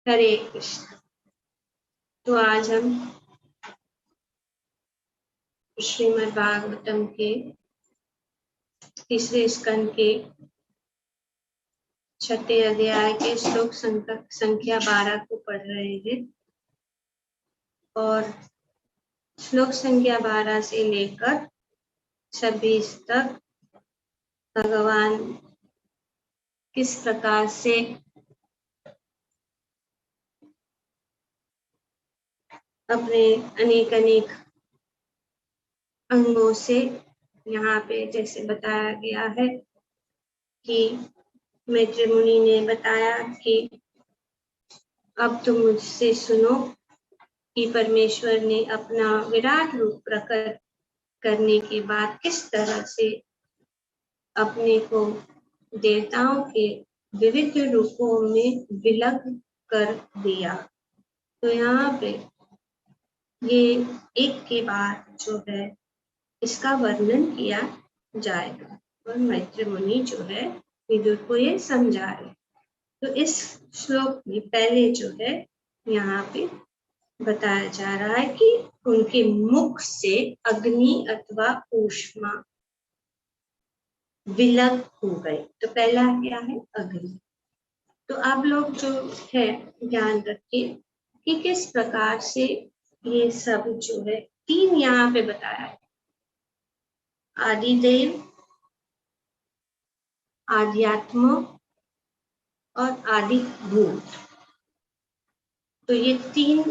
हरे कृष्ण। तो आज हम श्रीमद् भागवतम के तीसरे स्कंद के छठे अध्याय के श्लोक संख्या 12 को पढ़ रहे हैं और श्लोक संख्या 12 से लेकर 26 तक भगवान किस प्रकार से अपने अनेक अनेक अंगों से यहाँ पे जैसे बताया गया है कि मैत्री मुनि ने बताया कि अब तुम मुझसे सुनो कि परमेश्वर ने अपना विराट रूप प्रकट करने के बाद किस तरह से अपने को देवताओं के विविध रूपों में विलग कर दिया। तो यहाँ पे ये एक के बाद जो है इसका वर्णन किया जाएगा और मैत्री मुनि जो है विदुर को ये समझा रहे। तो इस श्लोक में पहले जो है यहाँ पे बताया जा रहा है कि उनके मुख से अग्नि अथवा ऊष्मा विलग हो गए। तो पहला क्या है? अग्नि। तो आप लोग जो है ध्यान रखिए कि किस प्रकार से ये सब जो है तीन यहाँ पे बताया है, आदिदेव, आध्यात्म और आदि भूत। तो ये तीन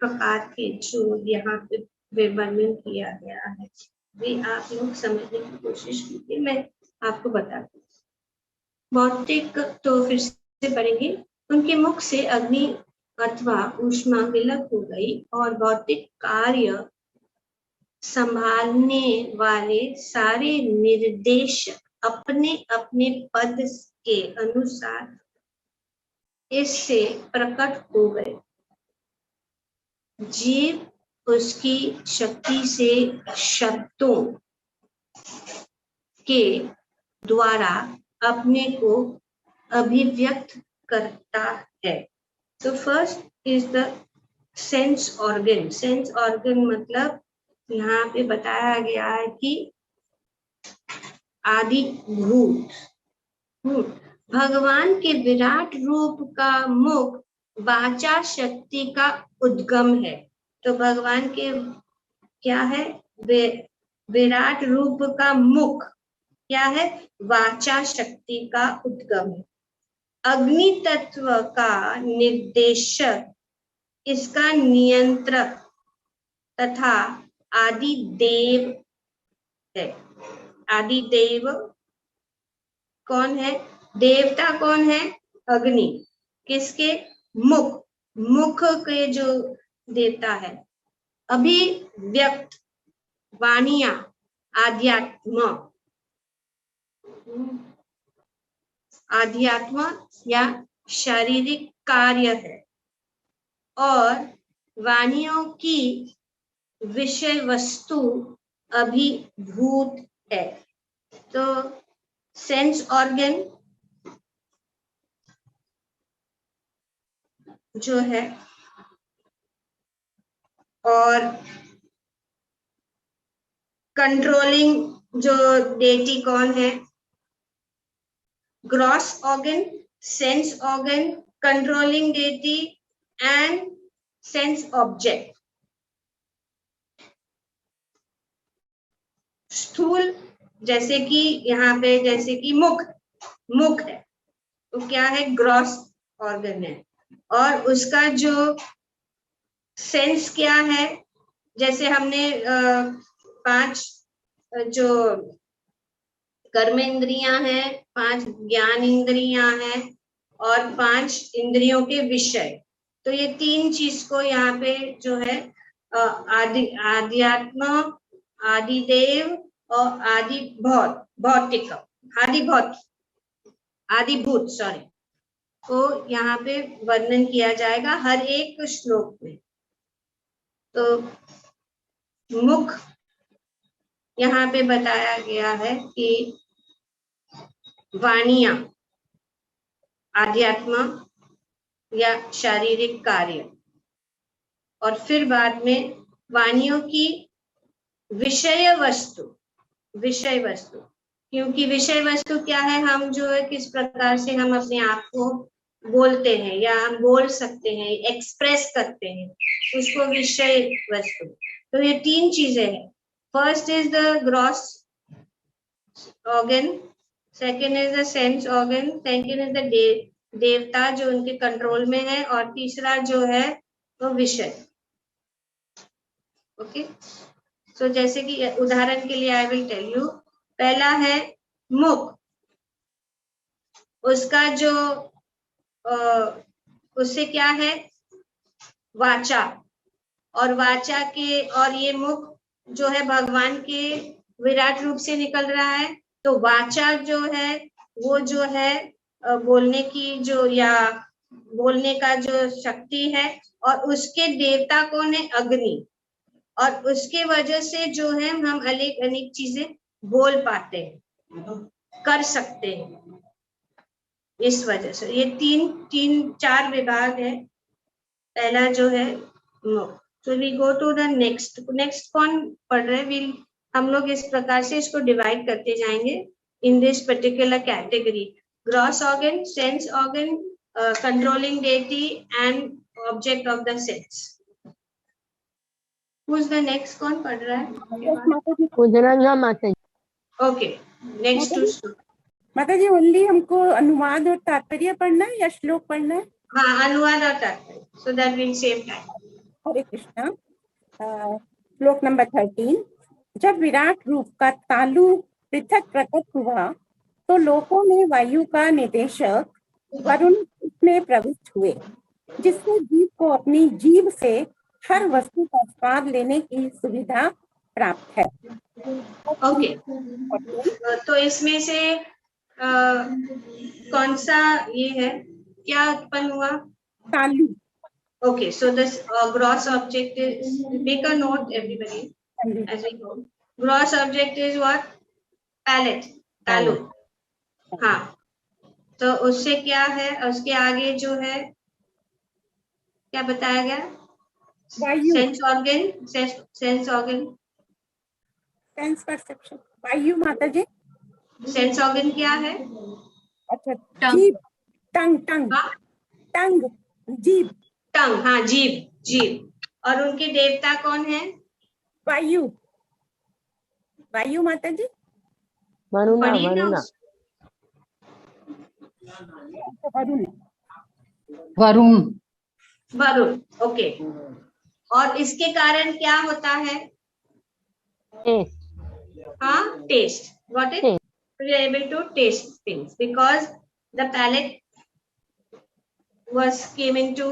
प्रकार के जो यहाँ पे वर्णन किया गया है वे आप लोग समझने की कोशिश कीजिए। मैं आपको बताती हूँ। भौतिक तो फिर से पढ़ेंगे। उनके मुख से अग्नि अथवा ऊष्मा विलग हो गई और भौतिक कार्य संभालने वाले सारे निर्देशक अपने अपने पद के अनुसार इससे प्रकट हो गए। जीव उसकी शक्ति से शब्दों के द्वारा अपने को अभिव्यक्त करता है। तो first is the sense organ. Sense organ मतलब यहाँ पे बताया गया है कि आदि भूत। भगवान के विराट रूप का मुख वाचा शक्ति का उद्गम है। तो भगवान के क्या है? विराट रूप का मुख क्या है? वाचा शक्ति का उद्गम है। अग्नि तत्व का निर्देशक, इसका नियंत्रक तथा आदि देव है। आदि देव कौन है? देवता कौन है? अग्नि। किसके? मुख के जो देवता है। अभिव्यक्त वाणिया आध्यात्म, आध्यात्म या शारीरिक कार्य है और वाणियों की विषय वस्तु अभिभूत है। तो सेंस ऑर्गन जो है और कंट्रोलिंग जो डेटी कौन है? Gross organ, sense organ, controlling deity and sense object. स्थूल जैसे कि यहाँ पे जैसे कि मुख है तो क्या है? ग्रॉस ऑर्गन है। और उसका जो सेंस क्या है? जैसे हमने 5 जो कर्म इंद्रियां हैं, 5 ज्ञान इंद्रियां हैं और 5 इंद्रियों के विषय। तो ये 3 चीज को यहाँ पे जो है आध्यात्म, आदिदेव और आदिभूत सॉरी को यहाँ पे वर्णन किया जाएगा हर एक श्लोक में। तो मुख यहाँ पे बताया गया है कि वाणिया आध्यात्म, या शारीरिक कार्य, और फिर बाद में वाणियों की विषय वस्तु। क्योंकि विषय वस्तु क्या है, हम जो है किस प्रकार से हम अपने आप को बोलते हैं या हम बोल सकते हैं, एक्सप्रेस करते हैं, उसको विषय वस्तु। तो ये तीन चीजें हैं। First is the gross organ, second is the sense organ, second is the देवता जो उनके कंट्रोल में है, और तीसरा जो है वो विषय। ओके, सो जैसे कि उदाहरण के लिए आई विल टेल यू, पहला है मुख, उसका जो उससे क्या है, वाचा, और वाचा के, और ये मुख जो है भगवान के विराट रूप से निकल रहा है। तो वाचा जो है वो जो है बोलने की जो, या बोलने का जो शक्ति है, और उसके देवता कौन है, अग्नि, और उसके वजह से जो है हम अनेक अनेक चीजें बोल पाते हैं, कर सकते हैं। इस वजह से ये तीन चार विभाग है। पहला जो है मुख। So we go to the next कौन पढ़ रहे हैं, हम लोग इस प्रकार से इसको डिवाइड करते जाएंगे in this particular category: gross organ, sense organ, controlling deity and object of the sense. Who's the next? कौन पढ़ रहा है? माता जी। ओके, नेक्स्ट टू माता जी, ओनली हमको अनुवाद और तात्पर्य पढ़ना है या श्लोक पढ़ना है? हाँ, अनुवाद और तात्पर्य, so that will save time. Hare Krishna. श्लोक नंबर 13। जब विराट रूप का तालु पृथक प्रकट हुआ तो लोकों में वायु का निदेशक वरुण में प्रविष्ट हुए, जिससे जीव को अपनी जीभ से हर वस्तु का स्वाद लेने की सुविधा प्राप्त है। ओके, तो इसमें से कौन सा ये है, क्या उत्पन्न हुआ? तालु। Okay, so this gross object is, make a note everybody as we go. Gross object is what? Palate, तालु। हाँ, तो उससे क्या है, उसके आगे जो है क्या बताया गया? वायु। Sense organ, sense organ, sense perception. वायु माता जी। सेंस ऑर्गन क्या है? अच्छा, टंग, जीभ, टंग, टंग, हाँ, टंग, जीभ, टंग, हाँ, जीभ। और उनके देवता कौन है? वायु, वायु माता जी। वरुणा, वरुण, वरुण, वरुण। ओके, और इसके कारण क्या होता है? हाँ, test. Got it? We are able to taste things because the palate was came into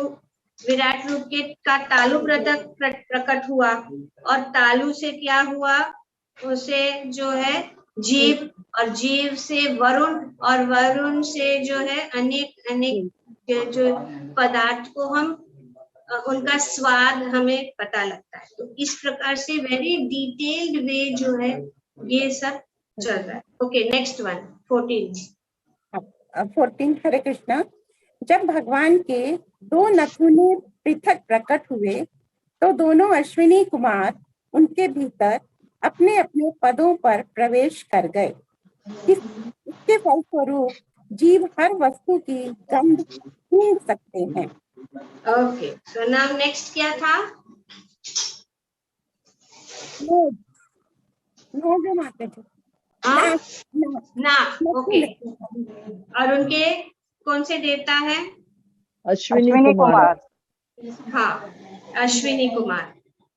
Virat रूप के का तालु प्रकट हुआ, और तालु से क्या हुआ, उसे जो है जीव, और जीव से वरुण, और वरुण से जो है अनेक अनेक जो पदार्थ को हम उनका स्वाद हमें पता लगता है। तो इस प्रकार से वेरी डिटेल्ड वे जो है ये सब चल रहा है। Okay, next one 14। हरे कृष्णा। जब भगवान के दो नथुने पृथक प्रकट हुए तो दोनों अश्विनी कुमार उनके भीतर अपने अपने पदों पर प्रवेश कर गए। इसके फलस्वरूप जीव हर वस्तु की गंध सूंघ सकते हैं। ओके, सो नाउ नेक्स्ट क्या था? नोज माते थे। नाक। ओके, और उनके कौन से देवता है? अश्विनी कुमार। हाँ, अश्विनी कुमार।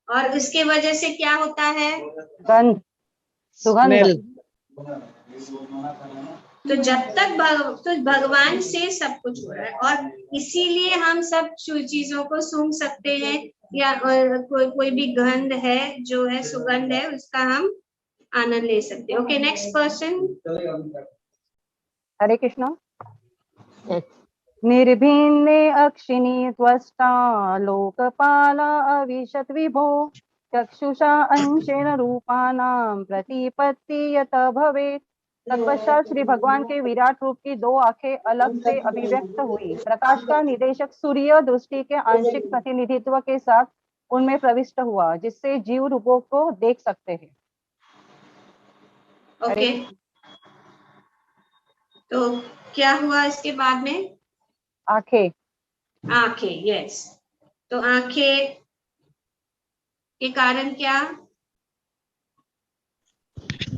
और इसके वजह से क्या होता है? गंध, सुगंध। तो जब तक तो भगवान से सब कुछ हो रहा है, और इसीलिए हम सब चीजों को सूंघ सकते हैं, या कोई भी गंध है जो है सुगंध है उसका हम आनंद ले सकते हैं। Okay, next person. Hare Krishna. निर्भिन्ने अक्षिणी त्वष्टा लोकपाला अविशत विभो चक्षुषा अंशेन रूपानां प्रतिपत्ति यत भवेत् तत्पश्चात श्री भगवान के विराट रूप की दो आंखें अलग से अभिव्यक्त हुई। प्रकाश का निदेशक सूर्य दृष्टि के आंशिक प्रतिनिधित्व के साथ उनमें प्रविष्ट हुआ, जिससे जीव रूपों को देख सकते हैं। ओके, तो क्या हुआ इसके बाद में? आंखें, आंखें, यस। तो आंखें के कारण क्या?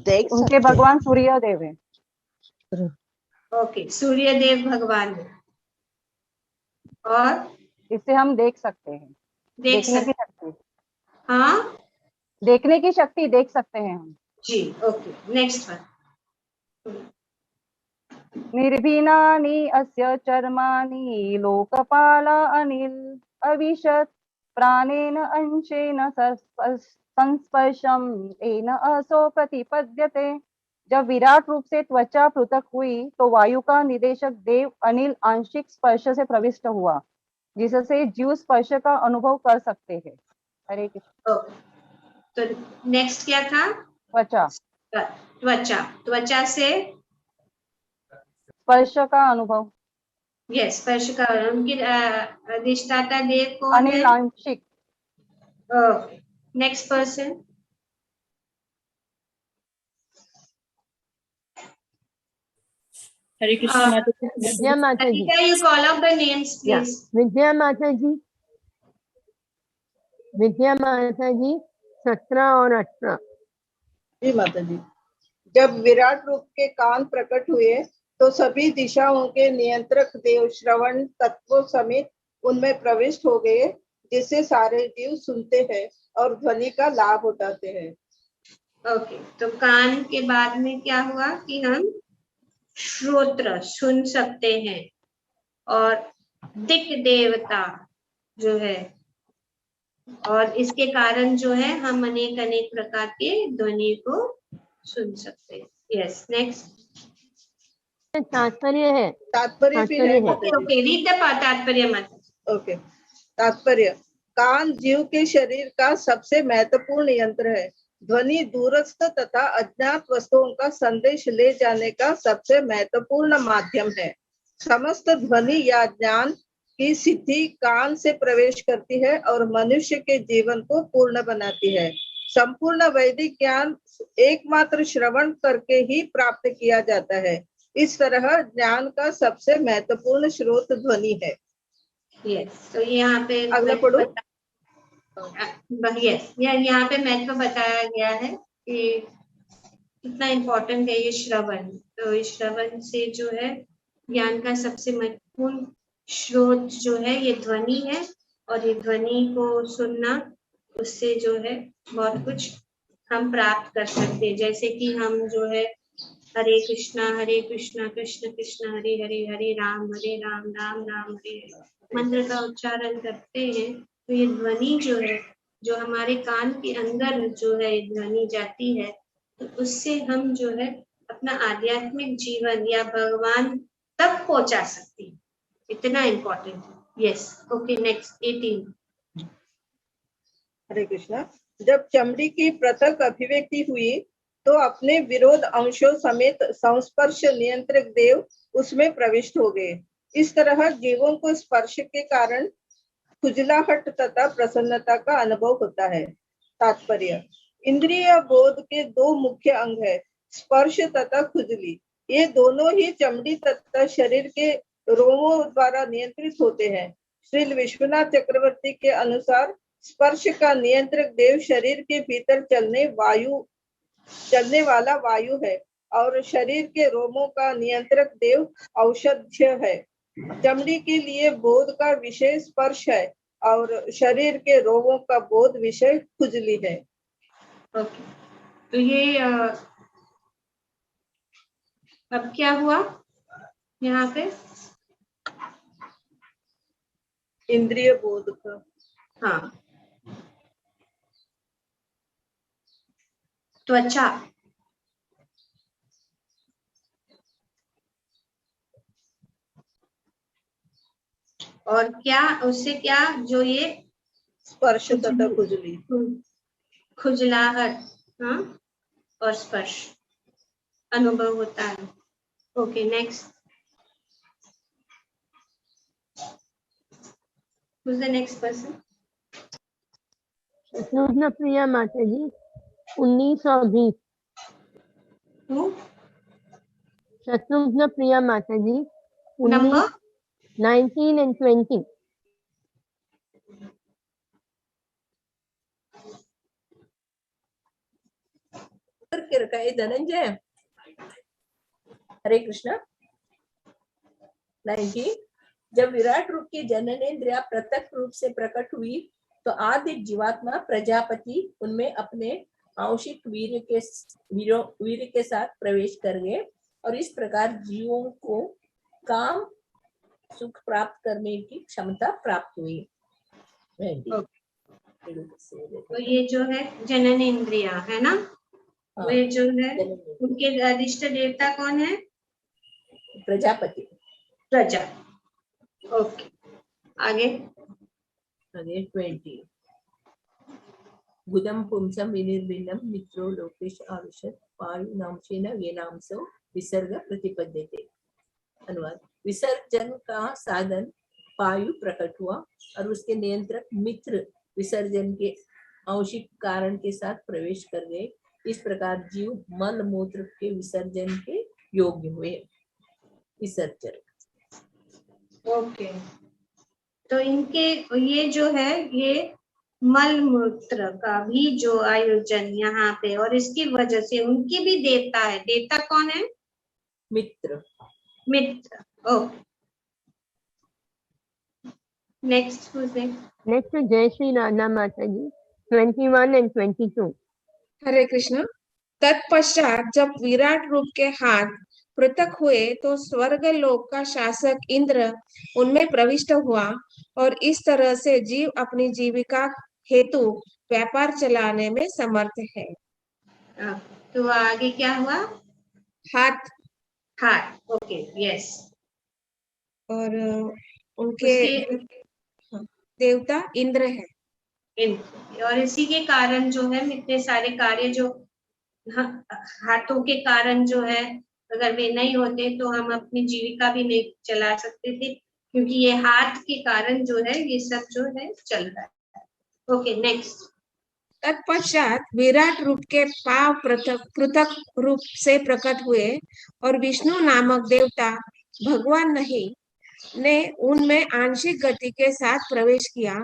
देख उनके सकते भगवान सूर्य देव है। ओके, सूर्य देव भगवान है, और इससे हम देख सकते हैं। देख देखने की सकते, शक्ति, हाँ देखने की शक्ति, देख सकते हैं हम। जी। Okay, next one. निर्भीनानि अस्य चर्माणि लोकपाला अनिल अविशत् प्राणेन अंशेन संस्पर्शम तेन असो प्रतिपद्यते। जब विराट रूप से त्वचा पृथक हुई तो वायु का निदेशक देव अनिल आंशिक स्पर्श से प्रविष्ट हुआ, जिससे जीव स्पर्श का अनुभव कर सकते हैं। हरे कृष्ण। तो नेक्स्ट क्या था? त्वचा, त्वचा, त्वचा से स्पर्श का अनुभव। यस, स्पर्श का। उनकी अधिष्ठाता देव कौन है? अनिल आंशिक। Next person. हरे कृष्ण माता जी। विद्या माता जी। You call out the names, please. विद्या माता जी, विद्या माता जी 17 और 18। जी माता जी। जब विराट रूप के कान प्रकट हुए तो सभी दिशाओं के नियंत्रक देव श्रवण तत्वों समेत उनमें प्रविष्ट हो गए, जिससे सारे जीव सुनते हैं और ध्वनि का लाभ उठाते हैं। ओके, तो कान के बाद में क्या हुआ कि हम श्रोत्र सुन सकते हैं, और दिक् देवता जो है, और इसके कारण जो है हम अनेक अनेक प्रकार के ध्वनि को सुन सकते हैं। Yes, next. तात्पर्य है, तात्पर्य भी है माता जी। ओके, रीड द तात्पर्य माता। ओके, तात्पर्य। कान जीव के शरीर का सबसे महत्वपूर्ण यंत्र है। ध्वनि दूरस्थ तथा अज्ञात वस्तुओं का संदेश ले जाने का सबसे महत्वपूर्ण माध्यम है। समस्त ध्वनि या ज्ञान की सिद्धि कान से प्रवेश करती है और मनुष्य के जीवन को पूर्ण बनाती है। संपूर्ण वैदिक ज्ञान एकमात्र श्रवण करके ही प्राप्त किया जाता है। इस तरह ज्ञान का सबसे महत्वपूर्ण स्रोत ध्वनि है। यस, तो यहाँ पे अगला पढ़ो। यस, यहाँ पे महत्व बताया गया है कि कितना इम्पोर्टेंट है ये श्रवण। तो इस श्रवण से जो है ज्ञान का सबसे महत्वपूर्ण स्रोत जो है ये ध्वनि है, और ये ध्वनि को सुनना, उससे जो है बहुत कुछ हम प्राप्त कर सकते हैं। जैसे कि हम जो है हरे कृष्णा कृष्ण कृष्ण हरे हरे, हरे राम राम राम हरे हरे मंत्र का उच्चारण करते हैं, तो ये ध्वनि जो है, जो हमारे कान के अंदर जो है ध्वनि जाती है, तो उससे हम जो है अपना आध्यात्मिक जीवन या भगवान तक पहुंचा सकते हैं। इतना इम्पोर्टेंट है। Yes, okay, next 18। हरे कृष्णा। जब चमड़ी की पृथक अभिव्यक्ति हुई तो अपने विरोध अंशों समेत संस्पर्श नियंत्रक देव उसमें प्रविष्ट हो गए। इस तरह जीवों को स्पर्श के कारण खुजलाहट तथा प्रसन्नता का अनुभव होता है। तात्पर्य। इंद्रिय बोध के दो मुख्य अंग है, स्पर्श तथा खुजली। ये दोनों ही चमड़ी तथा शरीर के रोमों द्वारा नियंत्रित होते हैं। श्री विश्वनाथ चक्रवर्ती के अनुसार स्पर्श का नियंत्रक देव शरीर के भीतर चलने वाला वायु है, और शरीर के रोमों का नियंत्रक देव औषध्य है। चमड़ी के लिए बोध का विषय स्पर्श है और शरीर के रोमों का बोध विषय खुजली है। ओके, तो ये अब क्या हुआ यहाँ पे? इंद्रिय बोध का, हाँ, त्वचा, और क्या उससे क्या, जो ये स्पर्श तथा खुजली, खुजलाहट, हाँ, और स्पर्श। अनुभव होता है। Okay next, who's the next person? Shatrughna Priya Mata ji 1920। Who? Shatrughan Priya Mata ji Number? 19 and 20। करके रखा है धनंजय। हरे कृष्णा। 19, जब विराट रूप की जननेन्द्रिया पृथक रूप से प्रकट हुई तो आदि जीवात्मा प्रजापति उनमें अपने आंशिक वीर के साथ प्रवेश कर गए और इस प्रकार जीवों को काम सुख प्राप्त करने की क्षमता प्राप्त हुई। तो ये जो है जनन इंद्रिया है ना, वे जो है उनके अधिष्ट देवता कौन है? प्रजापति। प्रजा। ओके आगे 20, बुधम पुंसम विनिर्भिन्नम मित्रो लोकेश आविशत वायुनांशेन येनांसो विसर्ग प्रतिपद्यते। अनुवाद, विसर्जन का साधन वायु प्रकट हुआ और उसके नियंत्रक मित्र विसर्जन के आंशिक कारण के साथ प्रवेश कर गए। इस प्रकार जीव मल मूत्र के विसर्जन के योग्य हुए। विसर्जन। ओके, तो इनके ये जो है ये मल मूत्र का भी जो आयोजन यहाँ पे, और इसकी वजह से उनकी भी देवता है। देवता कौन है? मित्र। मित्र। ओके नेक्स्ट नेक्स्ट जय श्री राधा माता जी 21 and 22। हरे कृष्ण। तत्पश्चात जब विराट रूप के हाथ पृथक हुए तो स्वर्ग लोक का शासक इंद्र उनमें प्रविष्ट हुआ और इस तरह से जीव अपनी जीविका हेतु व्यापार चलाने में समर्थ है। तो आगे क्या हुआ? हाथ। हाथ। Okay yes. और उनके देवता इंद्र है। और इसी के कारण जो है इतने सारे कार्य जो हाथों के कारण जो है, अगर वे नहीं होते तो हम अपनी जीविका भी नहीं चला सकते थे, क्योंकि ये हाथ के कारण जो है ये सब जो है चल रहा है। Okay next. तत्पश्चात विराट रूप के पांव पृथक रूप से प्रकट हुए और विष्णु नामक देवता भगवान नहीं ने उनमें आंशिक गति के साथ प्रवेश किया।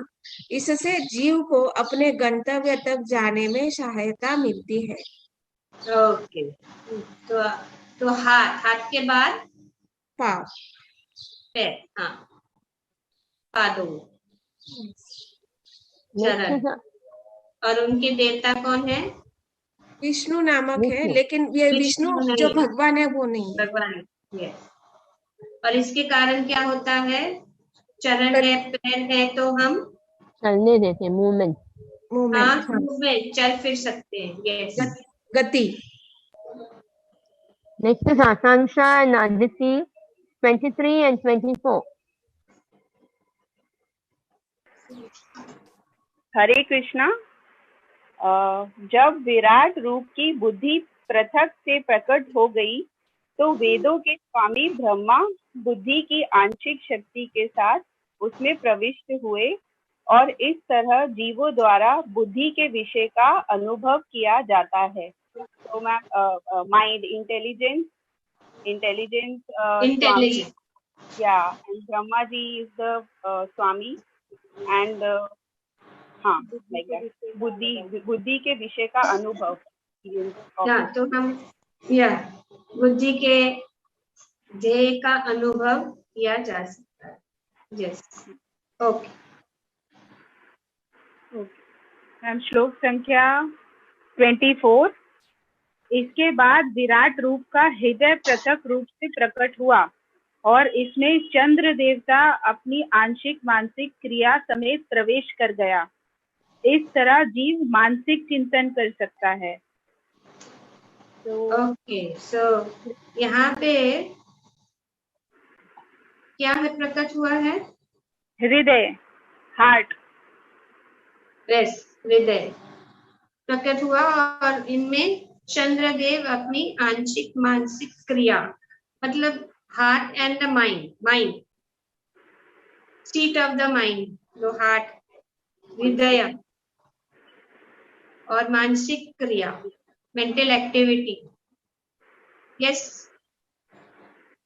इससे जीव को अपने गंतव्य तक जाने में सहायता मिलती है। ओके तो हाथ के बाद पाव, पैर। हाँ पादों, चरण। और उनके देवता कौन है? विष्णु नामक है, लेकिन ये विष्णु जो भगवान है वो नहीं है। भगवान। यस। और इसके कारण क्या होता है? चरण है, पैर है, तो हम चलने देते, मूवमेंट। मूवमेंट, चल फिर सकते हैं। यस, गति। Next is Akanksha and Aditi 23 and 24। हरे कृष्णा। जब विराट रूप की बुद्धि पृथक से प्रकट हो गई तो वेदों के स्वामी ब्रह्मा बुद्धि की आंशिक शक्ति के साथ उसमें प्रविष्ट हुए और इस तरह जीवों द्वारा बुद्धि के विषय का अनुभव किया जाता है। तो मैम माइंड, इंटेलिजेंस स्वामी, या Brahma ji is the Swami and हाँ लाइक दैट, बुद्धि के विषय का अनुभव। तो हम बुद्धि के ध्येय का अनुभव किया जा सकता है। Yes okay. मैम श्लोक संख्या 24। इसके बाद विराट रूप का हृदय पृथक रूप से प्रकट हुआ और इसमें चंद्र देवता अपनी आंशिक मानसिक क्रिया समेत प्रवेश कर गया। इस तरह जीव मानसिक चिंतन कर सकता है। ओके सो यहाँ पे क्या है प्रकट हुआ है? हृदय, हार्ट। हृदय प्रकट हुआ और इनमें चंद्रदेव अपनी आंशिक मानसिक क्रिया, मतलब heart and the mind, seat of the mind, जो हार्ट, हृदय और मानसिक क्रिया, मेंटल एक्टिविटी। यस,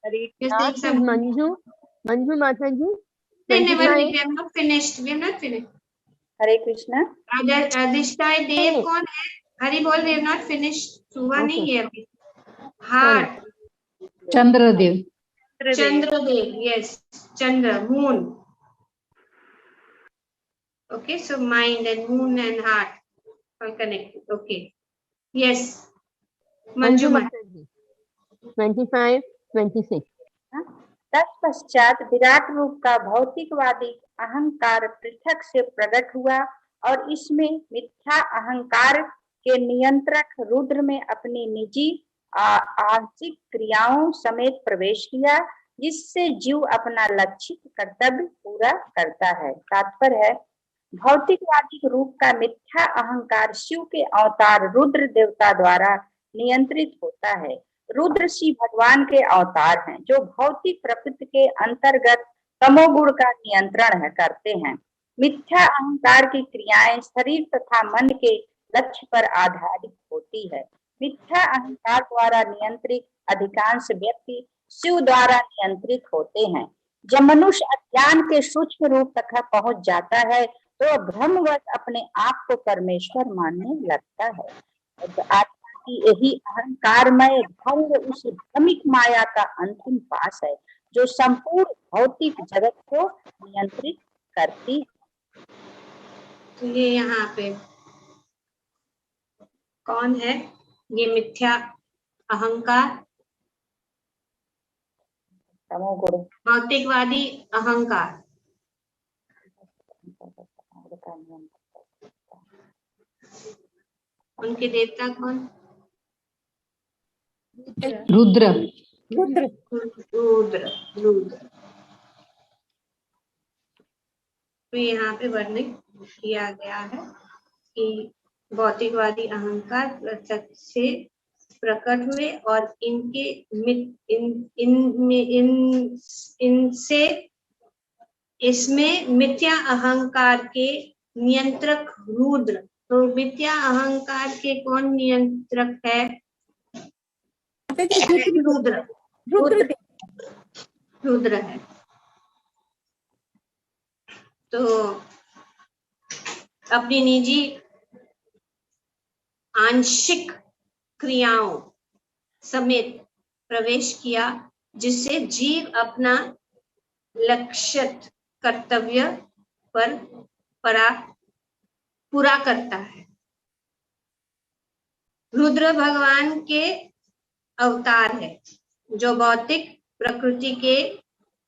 हरे yes, मंजू माता जी, never, 25. we have not finished, we have not finished. हरे कृष्णा। अधिष्ठाय देव कौन है? हरि बोल, we have not finished. सुबह नहीं है अभी। Heart, Chandradev. Chandradev, yes, Chandra, moon. Okay, so mind and moon and heart are connected. Okay, yes, Manju Manju माता जी, 25, 26. तत्पश्चात विराट रूप का भौतिकवादी अहंकार पृथक से प्रकट हुआ और इसमें मिथ्या अहंकार के नियंत्रक रुद्र में अपनी निजी आंशिक क्रियाओं समेत प्रवेश किया, जिससे जीव अपना लक्षित कर्तव्य पूरा करता है। तात्पर्य है, भौतिकवादी रूप का मिथ्या अहंकार शिव के अवतार रुद्र देवता द्वारा नियंत्रित होता है। रुद्र शिव भगवान के अवतार हैं, जो भौतिक प्रकृति के अंतर्गत तमोगुण का नियंत्रण करते हैं। मिथ्या अहंकार की क्रियाएं शरीर तथा मन के लक्ष्य पर आधारित होती है। मिथ्या अहंकार द्वारा नियंत्रित अधिकांश व्यक्ति शिव द्वारा नियंत्रित होते हैं। जब मनुष्य अज्ञान के सूक्ष्म रूप तक पहुंच जाता है तो भ्रमवश अपने आप को परमेश्वर मानने लगता है। यही अहंकारमय भंग उस भ्रमिक माया का अंतिम पास है, जो संपूर्ण भौतिक जगत को नियंत्रित करती है। तो ये यहाँ पे कौन है? ये मिथ्या अहंकार, तमोगुण, भौतिकवादी अहंकार। उनके देवता कौन? रुद्र। रुद्र। रुद्र, रुद्र। तो यहाँ पे वर्णन किया गया है कि भौतिकवादी अहंकार पृथक से प्रकट हुए और इनसे इसमें मिथ्या अहंकार के नियंत्रक रुद्र। तो मिथ्या अहंकार के कौन नियंत्रक है? रुद्र, रुद्र, रुद्र है। तो अपनी निजी आंशिक क्रियाओं समेत प्रवेश किया, जिससे जीव अपना लक्षित कर्तव्य पर पूरा करता है। रुद्र भगवान के अवतार है, जो भौतिक प्रकृति के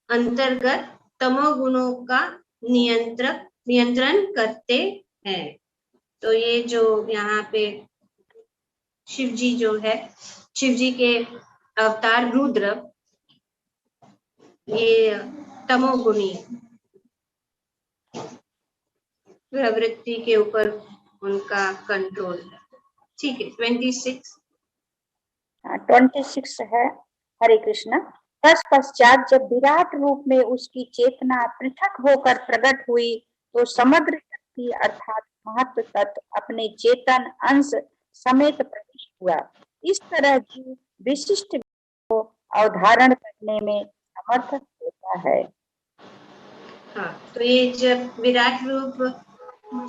अंतर्गत तमोगुणों का नियंत्रण करते हैं। तो ये जो यहाँ पे शिव जी जो है, शिव जी के अवतार रुद्र, ये तमोगुणी प्रवृत्ति के ऊपर उनका कंट्रोल है। ठीक है, 26 है। हरे कृष्णा। तत्पश्चात जब विराट रूप में उसकी चेतना पृथक होकर प्रकट हुई तो समग्र शक्ति अर्थात महत्व तत्व अपने चेतन अंश समेत प्रविष्ट हुआ। इस तरह जीव विशिष्ट को अवधारण करने में समर्थ होता है। हाँ, तो ये जब विराट रूप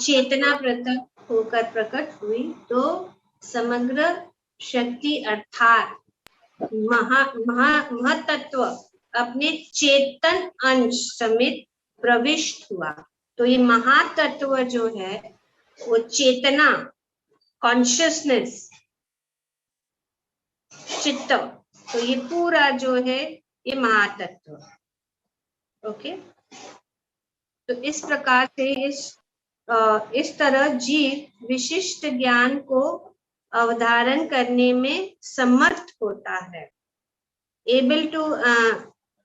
चेतना पृथक होकर प्रकट हुई तो समग्र शक्ति अर्थात महतत्व अपने चेतन अंश समेत प्रविष्ट हुआ। तो ये महातत्व जो है वो चेतना, कॉन्शियसनेस, चित्त, तो ये पूरा जो है ये महातत्व। ओके, तो इस प्रकार से इस तरह जीव विशिष्ट ज्ञान को अवधारण करने में समर्थ होता है, able to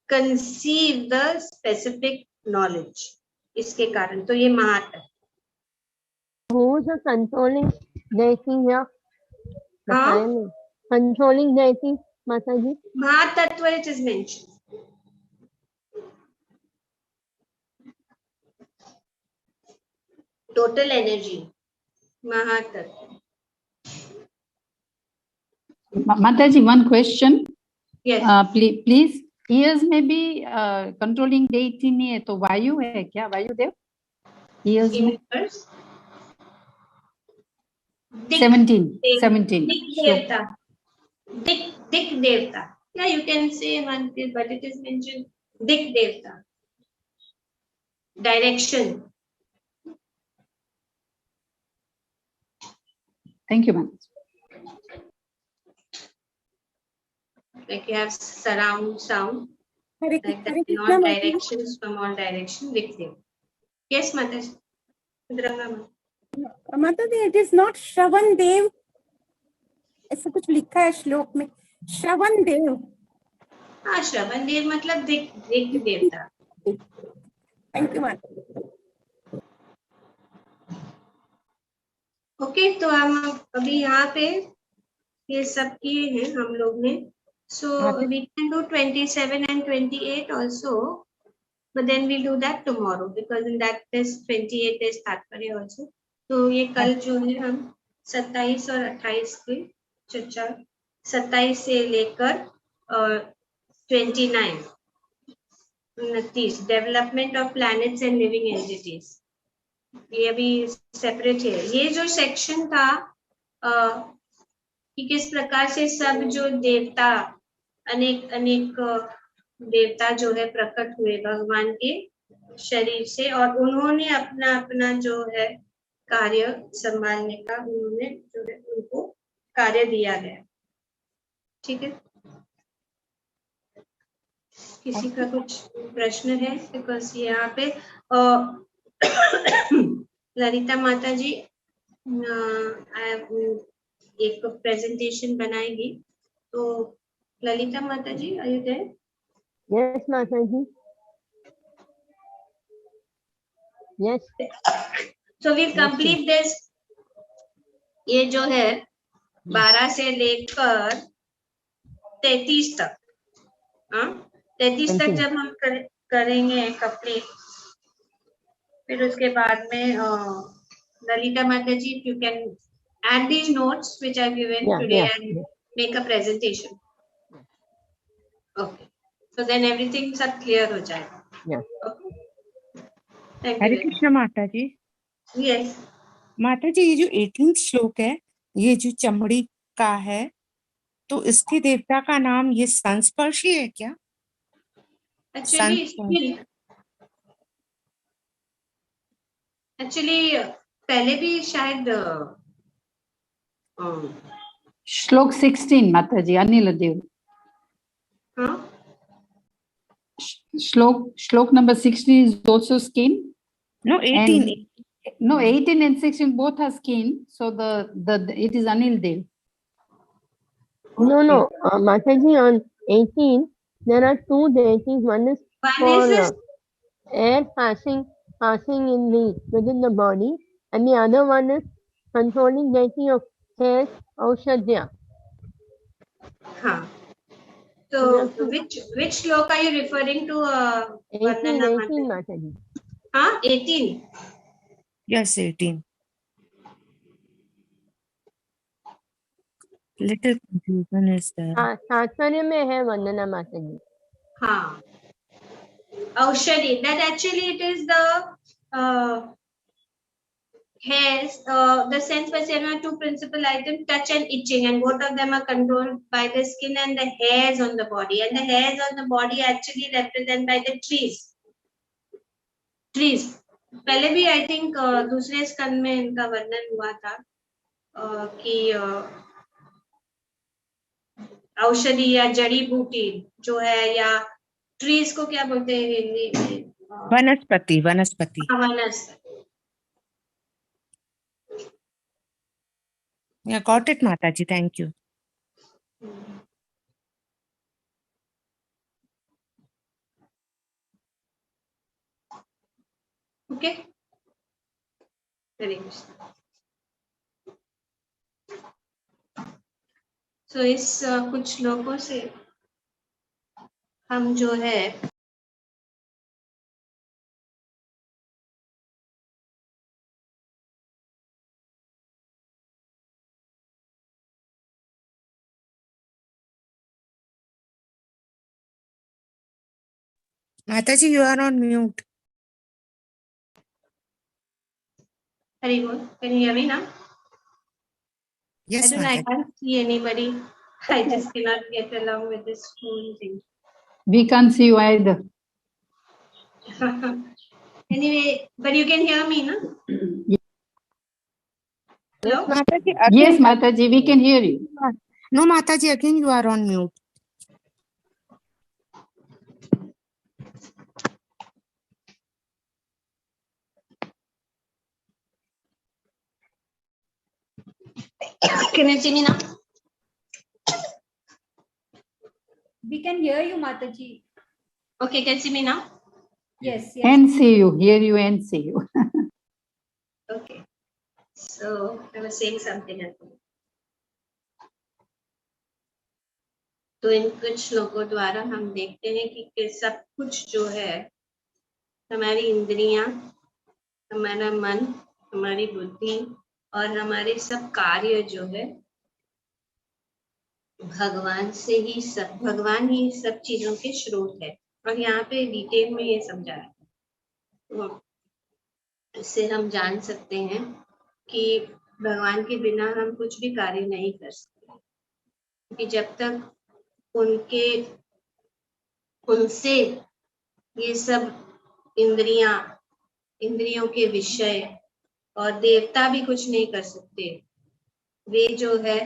conceive the specific knowledge. इसके कारण तो ये महातत्व। Who is controlling the king here? बताया नहीं। कंट्रोलिंग देती माता जी। महातत्व it is mentioned. Total energy, महातत्व. Mataji, one question. Yes. Please, ears में भी controlling deity नहीं है तो वायु है क्या? वायुदेव ears में Universe. 17 Dik devta. Dik devta. Yeah, you can say one, but it is mentioned Dik devta. Direction. Thank you, ma'am. Like you have surround sound. Hare Like that, Hare in Krishna all Mataji. directions, from all directions, Dik devta. Yes, Mataji. Dranga. माताजी it is not श्रवण देव, ऐसा कुछ लिखा है श्लोक में, श्रवण देव। हाँ, श्रवण देव मतलब दिक देवता। थैंक यू माता। ओके, तो हम अभी यहाँ पे ये सब किए हैं हम लोग ने। So we can do 27 and 28 also, but then we'll do that tomorrow because in that is 28 is तात्पर्य also. तो ये कल जो है हम 27 और 28 की चर्चा, 27 से लेकर 29 development of planets and living entities, ये अभी सेपरेट है। ये जो सेक्शन था कि किस प्रकार से सब जो देवता, अनेक अनेक देवता जो है प्रकट हुए भगवान के शरीर से, और उन्होंने अपना अपना जो है कार्य संभालने का, उन्होंने जो है उनको कार्य दिया गया। ठीक है, किसी का कुछ प्रश्न है? बिकॉज यहाँ पे ललिता माता जी एक प्रेजेंटेशन बनाएगी, तो Lalita Mata ji are you there? Yes Mata ji, yes. So we complete this. ये जो है 12 से लेकर 33 तक, 33 तक जब हम करेंगे कंप्लीट, फिर उसके बाद में Lalita Mata ji, you can add these notes which I've given today and make a presentation. Okay, so then everything सब clear हो जाएगा। Okay. Thank you. हरे कृष्ण माता जी। Yes. माता जी, ये जो 18th श्लोक है, ये जो चमड़ी का है, तो इसके देवता का नाम ये संस्पर्शी है क्या? Actually पहले भी शायद श्लोक 16 माता जी, अनिल देव। हाँ, श्लोक number 16 is also skin. No, 18. No, 18 and 16 both are skin, so it is Anil Dev. No, Mataji, on 18 there are two deities. One is for air passing within the body, and the other one is controlling deity of hairs, Aushadya. हाँ, so which श्लोक are you referring to? 18 Mataji. हाँ, 18. Yes, 18. Little confusion is there. हाँ, तात्पर्य में है वंदना माता जी। हाँ, औषधि, that actually it is the hairs, the sense perception are two principal items, touch and itching, and both of them are controlled by the skin and the hairs on the body, and the hairs on the body actually represented by the trees. पहले भी I think दूसरे स्कंद में इनका वर्णन हुआ था कि औषधि या जड़ी बूटी जो है, या ट्रीज को क्या बोलते हैं हिंदी में? वनस्पति। वनस्पति। Yeah, got it, Mataji. Thank you. Okay. Very good. तो इस कुछ लोगों से हम जो है Mataji, you are on mute. Very good. Can you hear me now? Yes, I Mataji. can't see anybody. I just cannot get along with this whole thing. We can't see you either. Anyway, but you can hear me, no? Hello? Mataji, Yes, Mataji, we can hear you. No, Mataji, again you are on mute. Can you see me now? We can hear you, Mataji. Okay, can you see me now? Yes, yes. And see you, hear you and see you. Okay. So I was saying something. तो इन कुछ श्लोकों द्वारा हम देखते हैं कि सब कुछ जो है, हमारी इंद्रियां, हमारा मन, हमारी बुद्धि और हमारे सब कार्य जो है भगवान ही सब चीजों के स्रोत है। और यहाँ पे डिटेल में ये समझाया है। तो इससे हम जान सकते हैं कि भगवान के बिना हम कुछ भी कार्य नहीं कर सकते, क्योंकि जब तक उनसे ये सब इंद्रियों के विषय और देवता भी कुछ नहीं कर सकते। वे जो है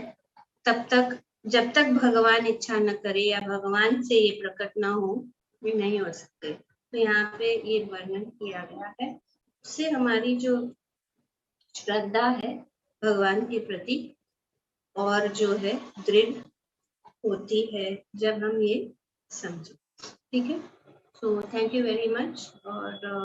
जब तक भगवान इच्छा न करे या भगवान से ये प्रकट न हो, वे नहीं हो सकते। तो यहाँ पे ये वर्णन किया गया है। उससे हमारी जो श्रद्धा है भगवान के प्रति और जो है दृढ़ होती है जब हम ये समझे। ठीक है, so thank you very much. और